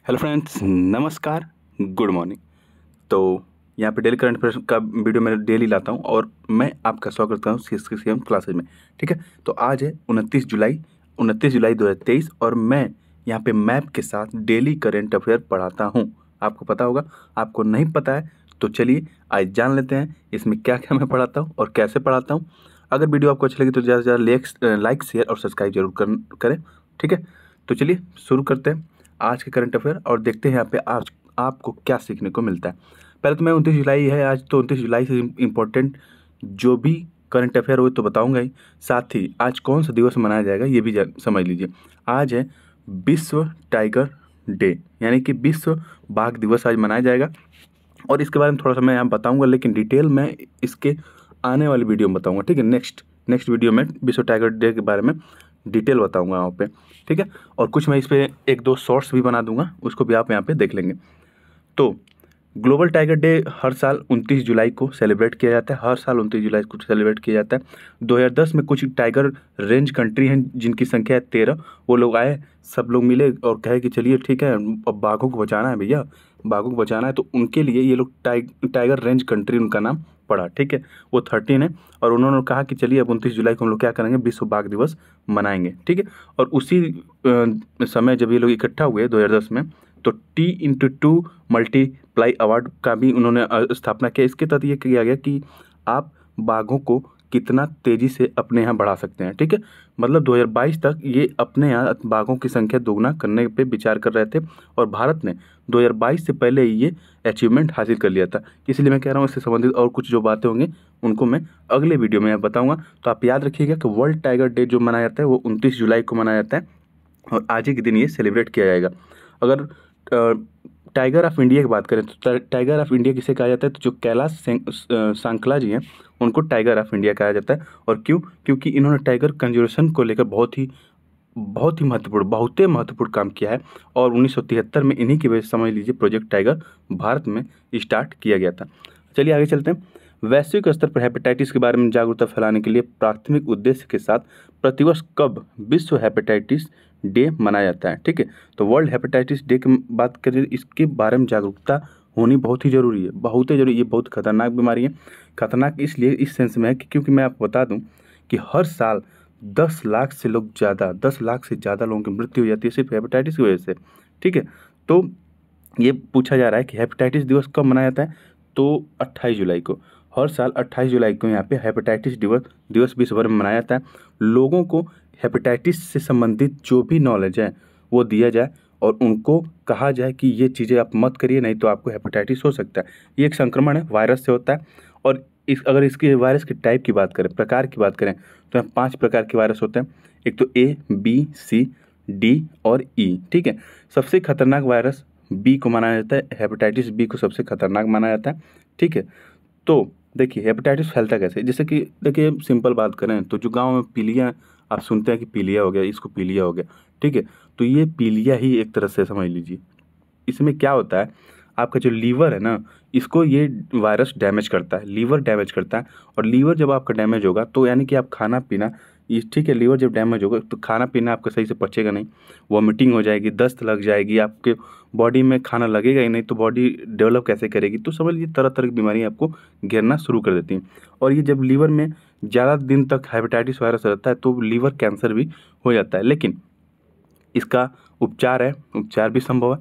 Hello friends, नमस्कार, good morning. तो यहाँ पे डेली करंट अफेयर्स का वीडियो मैं डेली लाता हूँ और मैं आपका स्वागत करता हूँ CSKCM क्लासेज में। ठीक है, तो आज है 29 जुलाई 2023 और मैं यहाँ पे मैप के साथ डेली करंट अफेयर पढ़ाता हूँ। आपको पता होगा, आपको नहीं पता है तो चलिए आज जान लेते हैं इसमें क्या क्या मैं पढ़ाता हूँ और कैसे पढ़ाता हूँ। अगर वीडियो आपको अच्छी लगी तो ज़्यादा से ज़्यादा लाइक शेयर और सब्सक्राइब जरूर करें। ठीक है, तो चलिए शुरू करते हैं आज के करंट अफेयर और देखते हैं यहाँ पे आज आपको क्या सीखने को मिलता है। पहले तो मैं 29 जुलाई है आज, तो 29 जुलाई से इम्पोर्टेंट जो भी करंट अफेयर हो तो बताऊंगा ही। साथ ही आज कौन सा दिवस मनाया जाएगा ये भी समझ लीजिए। आज है विश्व टाइगर डे, यानी कि विश्व बाघ दिवस आज मनाया जाएगा और इसके बारे में थोड़ा सा मैं यहाँ बताऊँगा, लेकिन डिटेल में इसके आने वाली वीडियो में बताऊँगा। ठीक है, नेक्स्ट वीडियो में विश्व टाइगर डे के बारे में डिटेल बताऊंगा यहाँ पे। ठीक है, और कुछ मैं इस पर एक दो शॉर्ट्स भी बना दूंगा, उसको भी आप यहाँ पे देख लेंगे। तो ग्लोबल टाइगर डे हर साल 29 जुलाई को सेलिब्रेट किया जाता है। हर साल 29 जुलाई को सेलिब्रेट किया जाता है। 2010 में कुछ टाइगर रेंज कंट्री हैं जिनकी संख्या है 13। वो लोग आए, सब लोग मिले और कहे कि चलिए ठीक है, अब बाघों को बचाना है भैया, बाघों को बचाना है। तो उनके लिए ये लोग टाइगर रेंज कंट्री उनका नाम पड़ा। ठीक है, वो 13 है और उन्होंने कहा कि चलिए अब 29 जुलाई को हम लोग क्या करेंगे, विश्व बाघ दिवस मनाएंगे। ठीक है, और उसी समय जब ये लोग इकट्ठा हुए 2010 में, तो T/2 मल्टीप्लाई अवार्ड का भी उन्होंने स्थापना किया। इसके तहत ये किया गया कि आप बाघों को कितना तेज़ी से अपने यहाँ बढ़ा सकते हैं। ठीक है, मतलब 2022 तक ये अपने यहाँ बाघों की संख्या दोगुना करने पे विचार कर रहे थे और भारत ने 2022 से पहले ये अचीवमेंट हासिल कर लिया था। इसलिए मैं कह रहा हूँ इससे संबंधित और कुछ जो बातें होंगी उनको मैं अगले वीडियो में बताऊँगा। तो आप याद रखिएगा कि वर्ल्ड टाइगर डे जो मनाया जाता है वो 29 जुलाई को मनाया जाता है और आज ही के दिन ये सेलिब्रेट किया जाएगा। अगर टाइगर ऑफ इंडिया की बात करें तो टाइगर ऑफ इंडिया किसे कहा जाता है, तो जो कैलाश सांकला जी हैं उनको टाइगर ऑफ इंडिया कहा जाता है। और क्यों? क्योंकि इन्होंने टाइगर कंजर्वेशन को लेकर बहुत ही महत्वपूर्ण काम किया है और 1973 में इन्हीं की वजह से समझ लीजिए प्रोजेक्ट टाइगर भारत में स्टार्ट किया गया था। चलिए आगे चलते हैं। वैश्विक स्तर पर हेपेटाइटिस के बारे में जागरूकता फैलाने के लिए प्राथमिक उद्देश्य के साथ प्रतिवर्ष कब विश्व हेपेटाइटिस डे मनाया जाता है। ठीक है, तो वर्ल्ड हेपेटाइटिस डे की बात करें, इसके बारे में जागरूकता होनी बहुत ही ज़रूरी है, बहुत ही ज़रूरी। ये बहुत खतरनाक बीमारी है। खतरनाक इसलिए इस सेंस में है कि क्योंकि मैं आपको बता दूं कि हर साल 10 लाख से ज़्यादा लोगों की मृत्यु हो जाती है सिर्फ हेपेटाइटिस की वजह से। ठीक है, तो ये पूछा जा रहा है कि हेपेटाइटिस दिवस कब मनाया जाता है, तो 28 जुलाई को। हर साल 28 जुलाई को यहाँ पे हेपेटाइटिस दिवस विश्व भर में मनाया जाता है। लोगों को हेपेटाइटिस से संबंधित जो भी नॉलेज है वो दिया जाए और उनको कहा जाए कि ये चीज़ें आप मत करिए, नहीं तो आपको हेपेटाइटिस हो सकता है। ये एक संक्रमण है, वायरस से होता है। और अगर इसके वायरस के टाइप की बात करें, प्रकार की बात करें, तो यहाँ 5 प्रकार के वायरस होते हैं। एक तो A, B, C, D और E। ठीक है, सबसे खतरनाक वायरस बी को माना जाता है, हेपेटाइटिस बी को सबसे खतरनाक माना जाता है। ठीक है, तो देखिए हेपेटाइटिस फैलता कैसे, जैसे कि देखिए सिंपल बात करें तो जो गांव में पीलिया आप सुनते हैं कि पीलिया हो गया, इसको पीलिया हो गया। ठीक है, तो ये पीलिया ही एक तरह से समझ लीजिए। इसमें क्या होता है, आपका जो लीवर है ना, इसको ये वायरस डैमेज करता है, लीवर डैमेज करता है। और लीवर जब आपका डैमेज होगा तो यानी कि आप खाना पीना, ये ठीक है, लीवर जब डैमेज होगा तो खाना पीना आपका सही से पचेगा नहीं, वॉमिटिंग हो जाएगी, दस्त लग जाएगी, आपके बॉडी में खाना लगेगा ही नहीं, तो बॉडी डेवलप कैसे करेगी। तो समझ लीजिए तरह तरह की बीमारी आपको घेरना शुरू कर देती हैं। और ये जब लीवर में ज़्यादा दिन तक हेपेटाइटिस वायरस रहता है तो लीवर कैंसर भी हो जाता है। लेकिन इसका उपचार है, उपचार भी संभव है,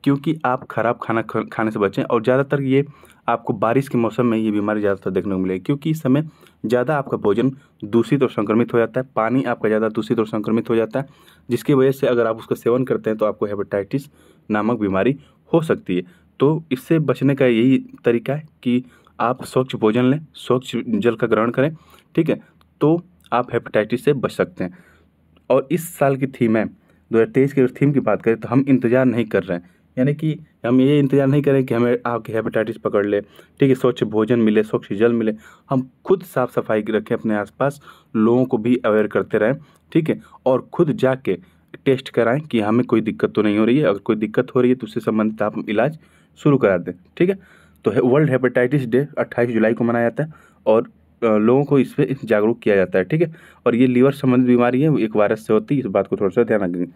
क्योंकि आप खराब खाना खाने से बचें। और ज़्यादातर ये आपको बारिश के मौसम में ये बीमारी ज़्यादातर देखने को मिलेगी, क्योंकि इस समय ज़्यादा आपका भोजन दूषित और संक्रमित हो जाता है, पानी आपका ज़्यादा दूषित और संक्रमित हो जाता है, जिसकी वजह से अगर आप उसका सेवन करते हैं तो आपको हेपेटाइटिस नामक बीमारी हो सकती है। तो इससे बचने का यही तरीका है कि आप स्वच्छ भोजन लें, स्वच्छ जल का ग्रहण करें। ठीक है, तो आप हेपेटाइटिस से बच सकते हैं। और इस साल की थीम है, 2023 की थीम की बात करें तो हम इंतज़ार नहीं कर रहे हैं, यानी कि हम ये इंतज़ार नहीं करें कि हमें आके हेपेटाइटिस पकड़ ले। ठीक है, स्वच्छ भोजन मिले, स्वच्छ जल मिले, हम खुद साफ़ सफाई रखें अपने आसपास, लोगों को भी अवेयर करते रहें। ठीक है, और खुद जाके टेस्ट कराएं कि हमें कोई दिक्कत तो नहीं हो रही है। अगर कोई दिक्कत हो रही है तो उससे संबंधित आप इलाज शुरू करा दें। ठीक है, तो वर्ल्ड हेपेटाइटिस डे 28 जुलाई को मनाया जाता है और लोगों को इस पर जागरूक किया जाता है। ठीक है, और ये लीवर संबंधित बीमारी है, एक वायरस से होती है, इस बात को थोड़ा सा ध्यान रखेंगे।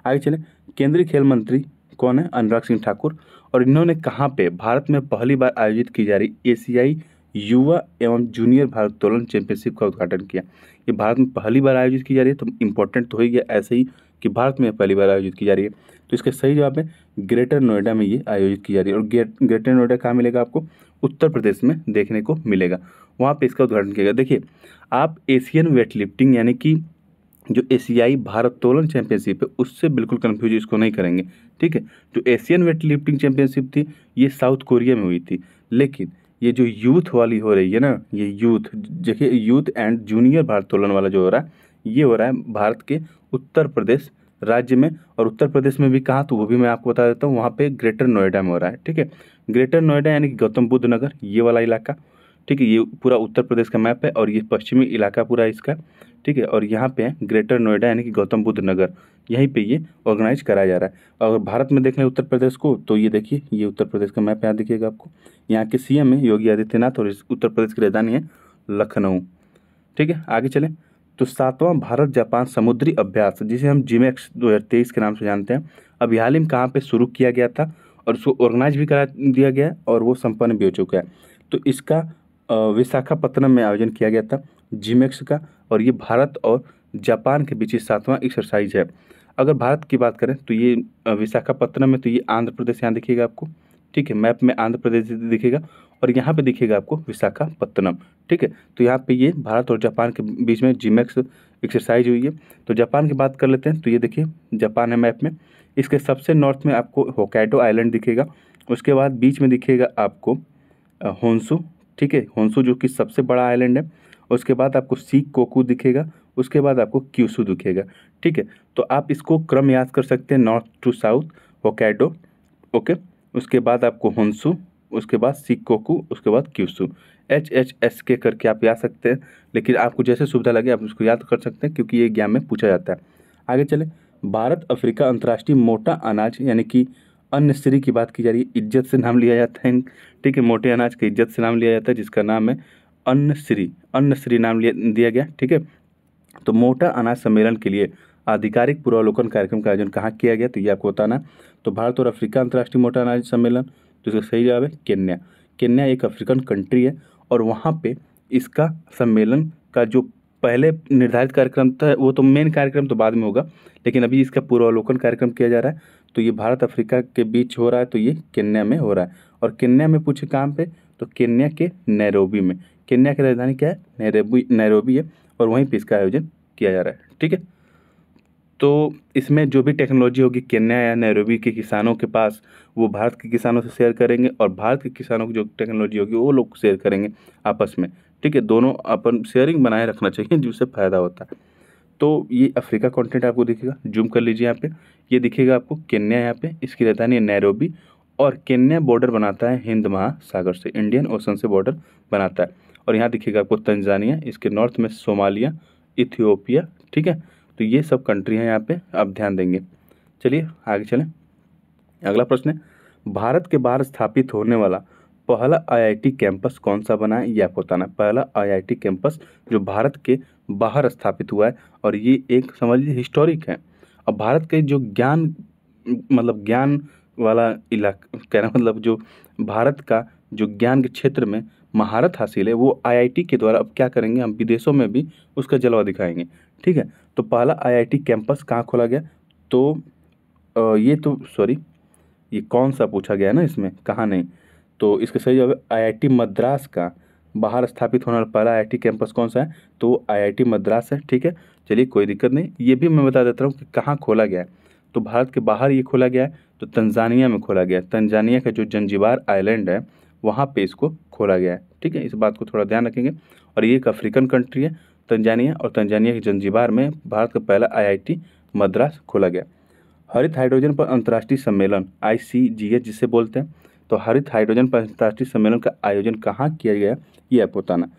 आगे चलें। केंद्रीय खेल मंत्री कौन है? अनुराग सिंह ठाकुर। और इन्होंने कहाँ पे भारत में पहली बार आयोजित की जा रही एशियाई युवा एवं जूनियर भारोत्तोलन चैंपियनशिप का उद्घाटन किया। ये भारत में पहली बार आयोजित की जा रही है, तो इम्पोर्टेंट तो हो ही गया ऐसे ही कि भारत में पहली बार आयोजित की जा रही है। तो इसका सही जवाब है ग्रेटर नोएडा में ये आयोजित की जा रही है। और ग्रेटर नोएडा कहाँ मिलेगा आपको? उत्तर प्रदेश में देखने को मिलेगा, वहाँ पे इसका उद्घाटन किया गया। देखिए, आप एशियन वेट लिफ्टिंग यानी कि जो एशियाई भारोत्तोलन चैंपियनशिप है उससे बिल्कुल कन्फ्यूज इसको नहीं करेंगे, ठीक है। जो एशियन वेट लिफ्टिंग चैंपियनशिप थी ये साउथ कोरिया में हुई थी, लेकिन ये जो यूथ वाली हो रही है ना, ये यूथ, देखिए यूथ एंड जूनियर भारोत्तोलन वाला जो हो रहा है, ये हो रहा है भारत के उत्तर प्रदेश राज्य में। और उत्तर प्रदेश में भी कहाँ, तो वो भी मैं आपको बता देता हूँ, वहाँ पे ग्रेटर नोएडा में हो रहा है, ठीक है। ग्रेटर नोएडा यानी कि गौतम बुद्ध नगर, ये वाला इलाका, ठीक है। ये पूरा उत्तर प्रदेश का मैप है और ये पश्चिमी इलाका पूरा इसका, ठीक है। और यहाँ पे ग्रेटर नोएडा यानी कि गौतम बुद्ध नगर, यहीं पे ये ऑर्गेनाइज कराया जा रहा है। और भारत में देख लें उत्तर प्रदेश को, तो ये देखिए, ये उत्तर प्रदेश का मैप यहाँ दिखेगा आपको। यहाँ के सीएम है योगी आदित्यनाथ और इस उत्तर प्रदेश की राजधानी है लखनऊ, ठीक है। आगे चलें, तो 7वां भारत जापान समुद्री अभ्यास, जिसे हम जिमेक्स 2023 के नाम से जानते हैं, अभी हाल ही में कहाँ पे शुरू किया गया था और उसको ऑर्गेनाइज भी करा दिया गया है और वो संपन्न भी हो चुका है। तो इसका विशाखापत्तनम में आयोजन किया गया था जिमेक्स का, और ये भारत और जापान के बीच 7वां एक्सरसाइज है। अगर भारत की बात करें तो ये विशाखापत्तनम में, तो ये आंध्र प्रदेश यहाँ दिखेगा आपको, ठीक है। मैप में आंध्र प्रदेश दिखेगा और यहाँ पे दिखेगा आपको विशाखापत्तनम, ठीक है। तो यहाँ पे ये भारत और जापान के बीच में जिमेक्स एक्सरसाइज हुई है। तो जापान की बात कर लेते हैं, तो ये देखिए जापान है मैप में, इसके सबसे नॉर्थ में आपको होक्काइडो आइलैंड दिखेगा, उसके बाद बीच में दिखेगा आपको होन्शु, ठीक है, होन्शु जो कि सबसे बड़ा आइलैंड है। उसके बाद आपको शिकोकू दिखेगा, उसके बाद आपको क्यूशु दिखेगा, ठीक है। तो आप इसको क्रम याद कर सकते हैं, north to south Hokkaido, okay, उसके बाद आपको होन्शु, उसके बाद शिकोकू, उसके बाद क्यूशु, HHSK करके आप याद सकते हैं, लेकिन आपको जैसे सुविधा लगे आप उसको याद कर सकते हैं क्योंकि ये एग्जाम में पूछा जाता है। आगे चले, भारत अफ्रीका अंतर्राष्ट्रीय मोटा अनाज यानी कि अन्न श्री की बात की जा रही है, इज्जत से नाम लिया जाता है, ठीक है। मोटे अनाज का इज्जत से नाम लिया जाता है जिसका नाम है अन्न श्री नाम दिया गया, ठीक है। तो मोटा अनाज सम्मेलन के लिए आधिकारिक पूर्वावलोकन कार्यक्रम का आयोजन कहाँ किया गया, तो ये आपको बताना। तो भारत और अफ्रीका अंतर्राष्ट्रीय मोटा अनाज सम्मेलन, तो इसका सही जवाब है केन्या। केन्या एक अफ्रीकन कंट्री है और वहाँ पे इसका सम्मेलन का जो पहले निर्धारित कार्यक्रम था, वो तो मेन कार्यक्रम तो बाद में होगा, लेकिन अभी इसका पूर्वावलोकन कार्यक्रम किया जा रहा है। तो ये भारत अफ्रीका के बीच हो रहा है, तो ये केन्या में हो रहा है। और केन्या में पूछे कहाँ पे, तो केन्या के नैरोबी में। केन्या की राजधानी क्या है? नैरोबी है, और वहीं पे इसका आयोजन किया जा रहा है, ठीक है। तो इसमें जो भी टेक्नोलॉजी होगी केन्या या नैरोबी के किसानों के पास, वो भारत के किसानों से शेयर करेंगे, और भारत के किसानों की जो टेक्नोलॉजी होगी वो लोग शेयर करेंगे आपस में, ठीक है। दोनों अपन शेयरिंग बनाए रखना चाहिए जिससे फ़ायदा होता है। तो ये अफ्रीका कॉन्टिनेंट आपको दिखेगा, जूम कर लीजिए यहाँ पे, ये दिखेगा आपको केन्या, यहाँ पे इसकी राजधानी है नैरोबी, और केन्या बॉर्डर बनाता है हिंद महासागर से, इंडियन ओशन से बॉर्डर बनाता है। और यहाँ दिखेगा आपको तंजानिया, इसके नॉर्थ में सोमालिया, इथियोपिया, ठीक है। तो ये सब कंट्री हैं यहाँ पे, आप ध्यान देंगे। चलिए आगे चलें, अगला प्रश्न है, भारत के बाहर स्थापित होने वाला पहला IIT कैंपस कौन सा बना है, ये आपको बताना है। पहला IIT कैंपस जो भारत के बाहर स्थापित हुआ है, और ये एक समझ लीजिए हिस्टोरिक है। और भारत के जो ज्ञान, मतलब ज्ञान वाला इलाका, कहना मतलब जो भारत का जो ज्ञान के क्षेत्र में महारत हासिल है, वो IIT के द्वारा अब क्या करेंगे, हम विदेशों में भी उसका जलवा दिखाएंगे, ठीक है। तो पहला IIT कैंपस कहाँ खोला गया, तो ये कौन सा पूछा गया है ना इसमें, कहाँ नहीं, तो इसका सही जवाब है IIT मद्रास का बाहर स्थापित होने वाला पहला IIT कैंपस कौन सा है, तो IIT मद्रास है, ठीक है। चलिए कोई दिक्कत नहीं, ये भी मैं बता देता हूँ कि कहाँ खोला गया है। तो भारत के बाहर ये खोला गया है, तो तंजानिया में खोला गया है। तंजानिया का जो जंजीबार आइलैंड है वहाँ पे इसको खोला गया है, ठीक है। इस बात को थोड़ा ध्यान रखेंगे। और ये एक अफ्रीकन कंट्री है तंजानिया, और तंजानिया के जंजीबार में भारत का पहला IIT मद्रास खोला गया। हरित हाइड्रोजन पर अंतर्राष्ट्रीय सम्मेलन ICGH जिसे बोलते हैं, तो हरित हाइड्रोजन पर अंतर्राष्ट्रीय सम्मेलन का आयोजन कहाँ किया गया ये आपको बताना।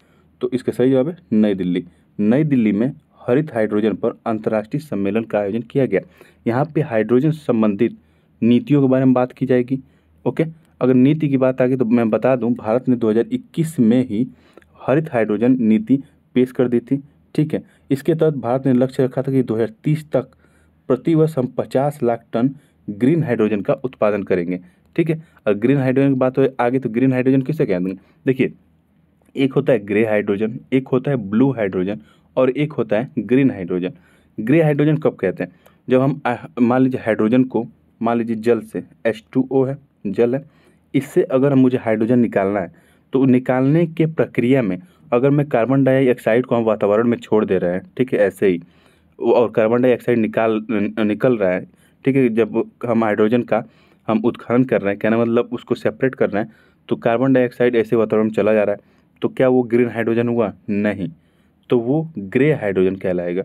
तो इसका सही जवाब है नई दिल्ली। नई दिल्ली में हरित हाइड्रोजन पर अंतर्राष्ट्रीय सम्मेलन का आयोजन किया गया। यहाँ पे हाइड्रोजन संबंधित नीतियों के बारे में बात की जाएगी, ओके। अगर नीति की बात आ गई तो मैं बता दूं, भारत ने 2021 में ही हरित हाइड्रोजन नीति पेश कर दी थी, ठीक है। इसके तहत भारत ने लक्ष्य रखा था कि 2030 तक प्रतिवर्ष हम 50 लाख टन ग्रीन हाइड्रोजन का उत्पादन करेंगे। ठीक है, और ग्रीन हाइड्रोजन की बात हो आगे तो ग्रीन हाइड्रोजन किसे कहते हैं? देखिए, एक होता है ग्रे हाइड्रोजन, एक होता है ब्लू हाइड्रोजन और एक होता है ग्रीन हाइड्रोजन। ग्रे हाइड्रोजन कब कहते हैं? जब हम मान लीजिए हाइड्रोजन को, मान लीजिए जल से, H2O है, जल है, इससे अगर हम मुझे हाइड्रोजन निकालना है तो निकालने के प्रक्रिया में अगर मैं कार्बन डाइऑक्साइड को हम वातावरण में छोड़ दे रहे हैं, ठीक है, ऐसे ही, और कार्बन डाइऑक्साइड निकल रहा है, ठीक है, जब हम हाइड्रोजन का हम उत्खनन कर रहे हैं, कहना मतलब उसको सेपरेट कर रहे हैं, तो कार्बन डाइऑक्साइड ऐसे वातावरण में चला जा रहा है, तो क्या वो ग्रीन हाइड्रोजन हुआ? नहीं, तो वो ग्रे हाइड्रोजन कहलाएगा।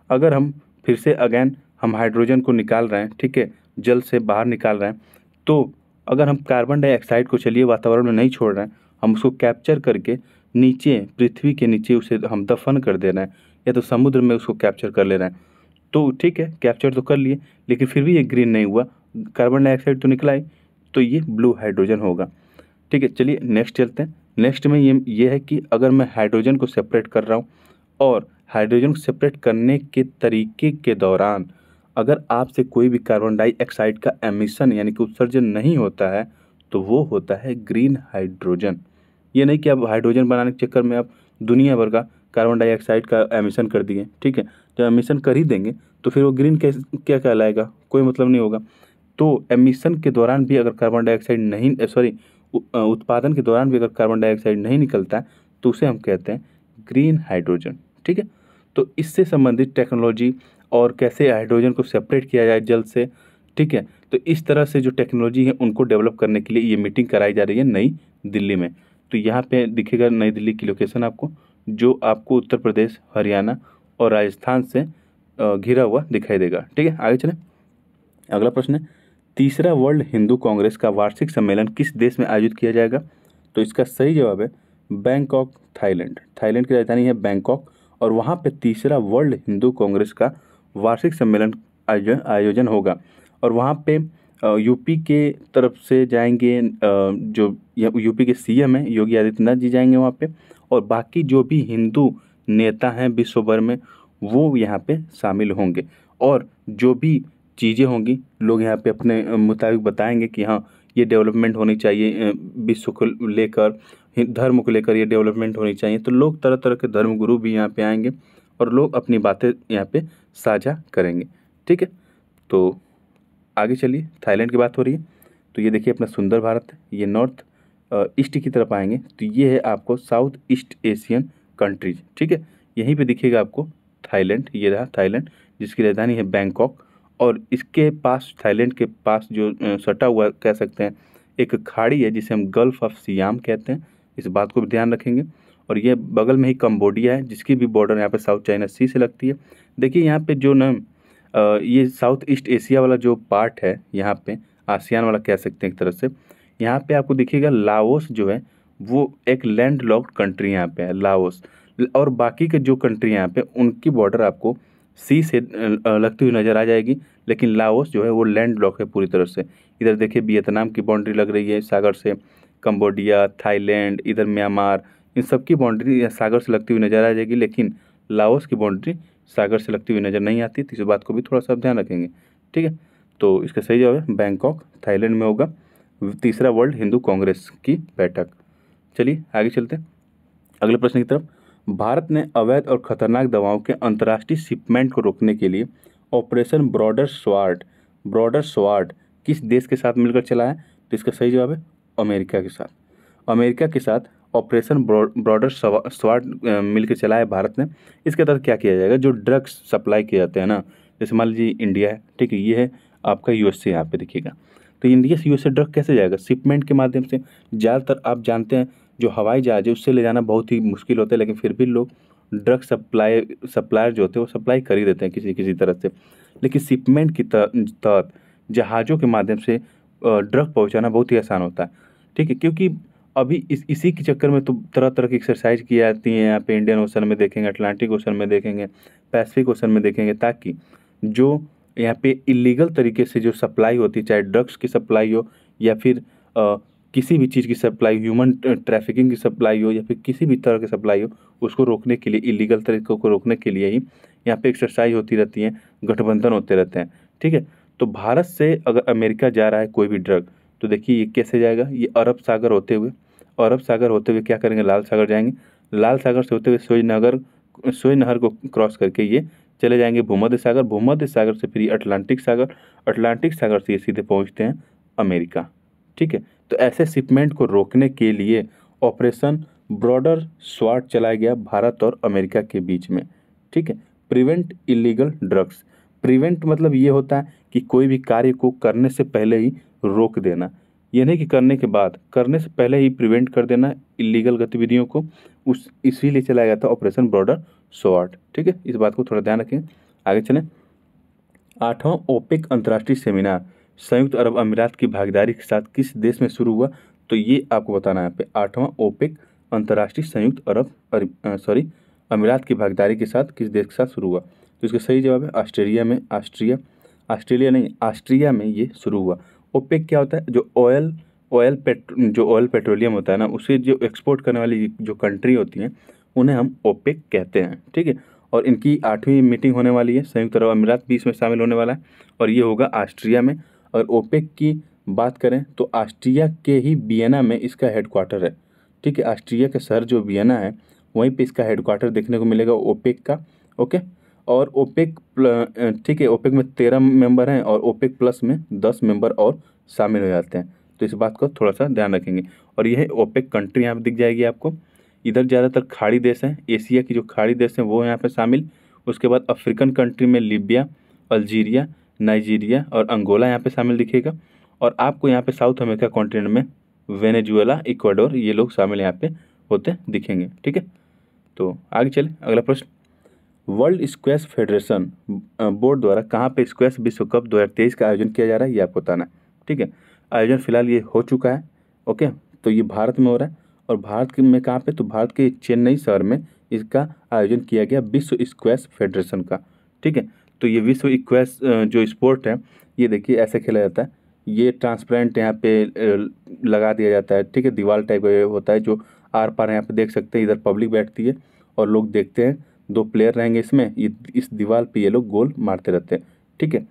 अगर हम फिर से अगेन हम हाइड्रोजन को निकाल रहे हैं, ठीक है, जल से बाहर निकाल रहे हैं, तो अगर हम कार्बन डाइऑक्साइड को चलिए वातावरण में नहीं छोड़ रहे हैं, हम उसको कैप्चर करके नीचे पृथ्वी के नीचे उसे हम दफन कर दे रहे हैं या तो समुद्र में उसको कैप्चर कर ले रहे हैं, तो ठीक है, कैप्चर तो कर लिए, लेकिन फिर भी ये ग्रीन नहीं हुआ, कार्बन डाइऑक्साइड तो निकला ही, तो ये ब्लू हाइड्रोजन होगा। ठीक है, चलिए नेक्स्ट चलते हैं। नेक्स्ट में ये है कि अगर मैं हाइड्रोजन को सेपरेट कर रहा हूँ और हाइड्रोजन को सेपरेट करने के तरीके के दौरान अगर आपसे कोई भी कार्बन डाइऑक्साइड का एमिशन यानी कि उत्सर्जन नहीं होता है, तो वो होता है ग्रीन हाइड्रोजन। ये नहीं कि अब हाइड्रोजन बनाने के चक्कर में आप दुनिया भर का कार्बन डाइऑक्साइड का एमिशन कर दिए, ठीक है, जब एमिशन कर ही देंगे तो फिर वो ग्रीन क्या कहलाएगा? कोई मतलब नहीं होगा। तो एमिशन के दौरान भी अगर कार्बन डाइऑक्साइड नहीं, सॉरी, उत्पादन के दौरान भी अगर कार्बन डाइऑक्साइड नहीं निकलता है तो उसे हम कहते हैं ग्रीन हाइड्रोजन। ठीक है, तो इससे संबंधित टेक्नोलॉजी और कैसे हाइड्रोजन को सेपरेट किया जाए जल से, ठीक है, तो इस तरह से जो टेक्नोलॉजी है उनको डेवलप करने के लिए ये मीटिंग कराई जा रही है नई दिल्ली में। तो यहाँ पे दिखेगा नई दिल्ली की लोकेशन आपको, जो आपको उत्तर प्रदेश, हरियाणा और राजस्थान से घिरा हुआ दिखाई देगा। ठीक है, आगे चलें। अगला प्रश्न है, तीसरा वर्ल्ड हिंदू कांग्रेस का वार्षिक सम्मेलन किस देश में आयोजित किया जाएगा? तो इसका सही जवाब है बैंकॉक, थाईलैंड। थाईलैंड की राजधानी है बैंकॉक और वहाँ पे तीसरा वर्ल्ड हिंदू कांग्रेस का वार्षिक सम्मेलन आयोजन होगा। और वहाँ पे यूपी के तरफ से जाएंगे, जो यूपी के सीएम हैं योगी आदित्यनाथ जी जाएंगे वहाँ पे, और बाकी जो भी हिंदू नेता हैं विश्व भर में वो यहाँ पे शामिल होंगे। और जो भी चीज़ें होंगी लोग यहाँ पे अपने मुताबिक बताएंगे कि हाँ ये डेवलपमेंट होनी चाहिए, विश्व को लेकर, धर्म को लेकर ये डेवलपमेंट होनी चाहिए। तो लोग तरह तरह के धर्म गुरु भी यहाँ पे आएंगे और लोग अपनी बातें यहाँ पे साझा करेंगे। ठीक है, तो आगे चलिए, थाईलैंड की बात हो रही है तो ये देखिए अपना सुंदर भारत है, ये नॉर्थ ईस्ट की तरफ आएंगे तो ये है आपको साउथ ईस्ट एशियन कंट्रीज। ठीक है, यहीं पे दिखेगा आपको थाईलैंड, ये रहा थाईलैंड जिसकी राजधानी है बैंकॉक। और इसके पास, थाईलैंड के पास जो सटा हुआ कह सकते हैं एक खाड़ी है जिसे हम गल्फ ऑफ सियाम कहते हैं, इस बात को भी ध्यान रखेंगे। और ये बगल में ही कंबोडिया है जिसकी भी बॉर्डर यहाँ पे साउथ चाइना सी से लगती है। देखिए यहाँ पे जो ना ये साउथ ईस्ट एशिया वाला जो पार्ट है यहाँ पे, आसियान वाला कह सकते हैं एक तरह से, यहाँ पे आपको दिखेगा लाओस जो है वो एक लैंड लॉक्ड कंट्री यहाँ पे है, लाओस। और बाकी के जो कंट्री यहाँ पे उनकी बॉर्डर आपको सी से लगती हुई नज़र आ जाएगी, लेकिन लाओस जो है वो लैंड लॉक है पूरी तरह से। इधर देखिए वियतनाम की बाउंड्री लग रही है सागर से, कंबोडिया, थाईलैंड, इधर म्यांमार, इन सब की बाउंड्री सागर से लगती हुई नज़र आ जाएगी, लेकिन लाओस की बाउंड्री सागर से लगती हुई नज़र नहीं आती। तो इस बात को भी थोड़ा सा ध्यान रखेंगे। ठीक है, तो इसका सही जवाब है बैंकॉक, थाईलैंड में होगा तीसरा वर्ल्ड हिंदू कांग्रेस की बैठक। चलिए आगे चलते हैं अगले प्रश्न की तरफ। भारत ने अवैध और खतरनाक दवाओं के अंतर्राष्ट्रीय शिपमेंट को रोकने के लिए ऑपरेशन ब्रॉडर स्वॉर्ड किस देश के साथ मिलकर चलाया? तो इसका सही जवाब है अमेरिका के साथ। अमेरिका के साथ ऑपरेशन ब्रॉडर स्वॉर्ड मिलकर चलाया भारत ने। इसके तहत क्या किया जाएगा? जो ड्रग्स सप्लाई किए जाते हैं ना, जैसे मान लीजिए इंडिया है, ठीक है, ये है आपका यूएसए, यहाँ पे दिखेगा, तो इंडिया से यूएसए ड्रग कैसे जाएगा? शिपमेंट के माध्यम से। ज़्यादातर आप जानते हैं जो हवाई जहाज है उससे ले जाना बहुत ही मुश्किल होता है, लेकिन फिर भी लोग ड्रग सप्लायर जो होते हैं वो सप्लाई कर ही देते हैं किसी किसी तरह से। लेकिन शिपमेंट की तहत जहाज़ों के माध्यम से ड्रग पहुंचाना बहुत ही आसान होता है। ठीक है, क्योंकि अभी इसी के चक्कर में तो तरह तरह की एक्सरसाइज की जाती हैं। यहाँ पे इंडियन ओशन में देखेंगे, अटलांटिक ओशन में देखेंगे, पैसिफिक ओशन में देखेंगे, ताकि जो यहाँ पे इलीगल तरीके से जो सप्लाई होती है, चाहे ड्रग्स की सप्लाई हो या फिर किसी भी चीज़ की सप्लाई, ह्यूमन ट्रैफिकिंग की सप्लाई हो या फिर किसी भी तरह की सप्लाई हो, उसको रोकने के लिए, इलीगल तरीक़ों को रोकने के लिए ही यहाँ पे एक्सरसाइज होती रहती है, गठबंधन होते रहते हैं। ठीक है, तो भारत से अगर अमेरिका जा रहा है कोई भी ड्रग, तो देखिए ये कैसे जाएगा, ये अरब सागर होते हुए, अरब सागर होते हुए क्या करेंगे, लाल सागर जाएंगे, लाल सागर से होते हुए सुएज नहर को क्रॉस करके ये चले जाएंगे भूमध्य सागर, भूमध्य सागर से फिर ये अटलांटिक सागर, अटलांटिक सागर से ये सीधे पहुंचते हैं अमेरिका। ठीक है, तो ऐसे शिपमेंट को रोकने के लिए ऑपरेशन ब्रॉडर स्वाट चलाया गया भारत और अमेरिका के बीच में। ठीक है, प्रिवेंट इलीगल ड्रग्स, प्रिवेंट मतलब ये होता है कि कोई भी कार्य को करने से पहले ही रोक देना, ये नहीं कि करने के बाद, करने से पहले ही प्रिवेंट कर देना इलीगल गतिविधियों को, उस इसीलिए चलाया गया था ऑपरेशन ब्रॉडर स्वाट। ठीक है, इस बात को थोड़ा ध्यान रखें। आगे चलें। 8वां ओपेक अंतर्राष्ट्रीय सेमिनार संयुक्त अरब अमीरात की भागीदारी के साथ किस देश में शुरू हुआ, तो ये आपको बताना है यहाँ पे। 8वां ओपेक अंतर्राष्ट्रीय संयुक्त अमीरात की भागीदारी के साथ किस देश के साथ शुरू हुआ, तो इसका सही जवाब है ऑस्ट्रेलिया में, ऑस्ट्रिया में ये शुरू हुआ। ओपेक क्या होता है, जो ऑयल पेट्रोलियम होता है ना, उसे जो एक्सपोर्ट करने वाली जो कंट्री होती हैं उन्हें हम ओपेक कहते हैं। ठीक है, और इनकी 8वीं मीटिंग होने वाली है, संयुक्त अरब अमीरात भी इसमें शामिल होने वाला है और ये होगा ऑस्ट्रिया में। और ओपेक की बात करें तो ऑस्ट्रिया के ही वियना में इसका हेडक्वार्टर है। ठीक है, ऑस्ट्रिया का शहर जो वियना है वहीं पे इसका हेडक्वार्टर देखने को मिलेगा ओपेक का। ओके, और ठीक है, ओपेक में 13 मेंबर हैं और ओपेक प्लस में 10 मेंबर और शामिल हो जाते हैं, तो इस बात को थोड़ा सा ध्यान रखेंगे। और यह ओपेक कंट्री यहाँ पे दिख जाएगी आपको। इधर ज़्यादातर खाड़ी देश हैं, एशिया की जो खाड़ी देश हैं वो यहाँ पे शामिल। उसके बाद अफ्रीकन कंट्री में लीबिया, अल्जीरिया, नाइजीरिया और अंगोला यहाँ पे शामिल दिखेगा। और आपको यहाँ पे साउथ अमेरिका कॉन्टिनेंट में वेनेजुएला, इक्वाडोर, ये लोग शामिल यहाँ पे होते दिखेंगे। ठीक है, तो आगे चले। अगला प्रश्न, वर्ल्ड स्क्वैश फेडरेशन बोर्ड द्वारा कहाँ पे स्क्वैश विश्व कप 2023 का आयोजन किया जा रहा है, ये आपको बताना है। ठीक है, आयोजन फिलहाल ये हो चुका है। ओके, तो ये भारत में हो रहा है और भारत में कहाँ पे, तो भारत के चेन्नई शहर में इसका आयोजन किया गया विश्व स्क्वैश फेडरेशन का। ठीक है, तो ये विश्व स्क्वैश जो स्पोर्ट है ये देखिए ऐसे खेला जाता है, ये ट्रांसपेरेंट यहाँ पे लगा दिया जाता है। ठीक है, दीवार टाइप का होता है जो आर पार यहाँ पे देख सकते हैं, इधर पब्लिक बैठती है और लोग देखते हैं, 2 प्लेयर रहेंगे इसमें, ये इस दीवार पे ये लोग गोल मारते रहते हैं। ठीक है,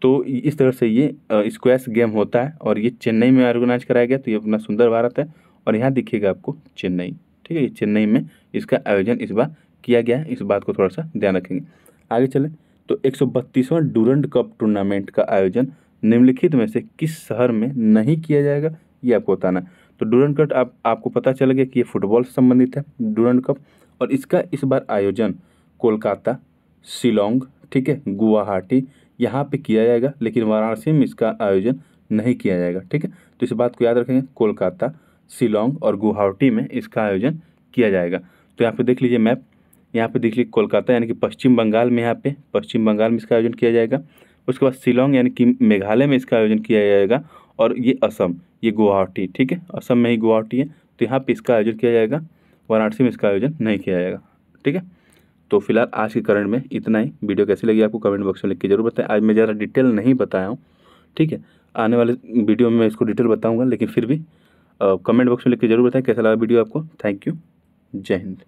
तो इस तरह से ये स्क्वैश गेम होता है और ये चेन्नई में ऑर्गेनाइज कराया गया, तो ये अपना सुंदर भारत है और यहाँ दिखेगा आपको चेन्नई। ठीक है, ये चेन्नई में इसका आयोजन इस बार किया गया है, इस बात को थोड़ा सा ध्यान रखेंगे। आगे चलें, तो 132वां डूरंड कप टूर्नामेंट का आयोजन निम्नलिखित में से किस शहर में नहीं किया जाएगा, ये आपको बताना है। तो डूरंड कप आपको पता चल गया कि ये फुटबॉल से संबंधित है डूरंड कप, और इसका इस बार आयोजन कोलकाता, शिलोंग, ठीक है, गुवाहाटी यहाँ पे किया जाएगा, लेकिन वाराणसी में इसका आयोजन नहीं किया जाएगा। ठीक है, तो इस बात को याद रखेंगे, कोलकाता, शिलोंग और गुवाहाटी में इसका आयोजन किया जाएगा। तो यहाँ पे देख लीजिए मैप, यहाँ पे देख लीजिए कोलकाता यानी कि पश्चिम बंगाल में, यहाँ पे पश्चिम बंगाल में इसका आयोजन किया जाएगा। उसके बाद शिलोंग यानी कि मेघालय में इसका आयोजन किया जाएगा, और ये असम, ये गुवाहाटी, ठीक है, असम में ही गुवाहाटी है, तो यहाँ पे इसका आयोजन किया जाएगा, वाराणसी में इसका आयोजन नहीं किया जाएगा। ठीक है, तो फिलहाल आज के करंट में इतना ही। वीडियो कैसी लगी आपको कमेंट बॉक्स में लिख के जरूर बताएं। आज मैं ज़्यादा डिटेल नहीं बताया हूँ, ठीक है, आने वाले वीडियो में मैं इसको डिटेल बताऊँगा, लेकिन फिर भी कमेंट बॉक्स में लिख के जरूर बताएं कैसा लगा वीडियो आपको। थैंक यू, जय हिंद।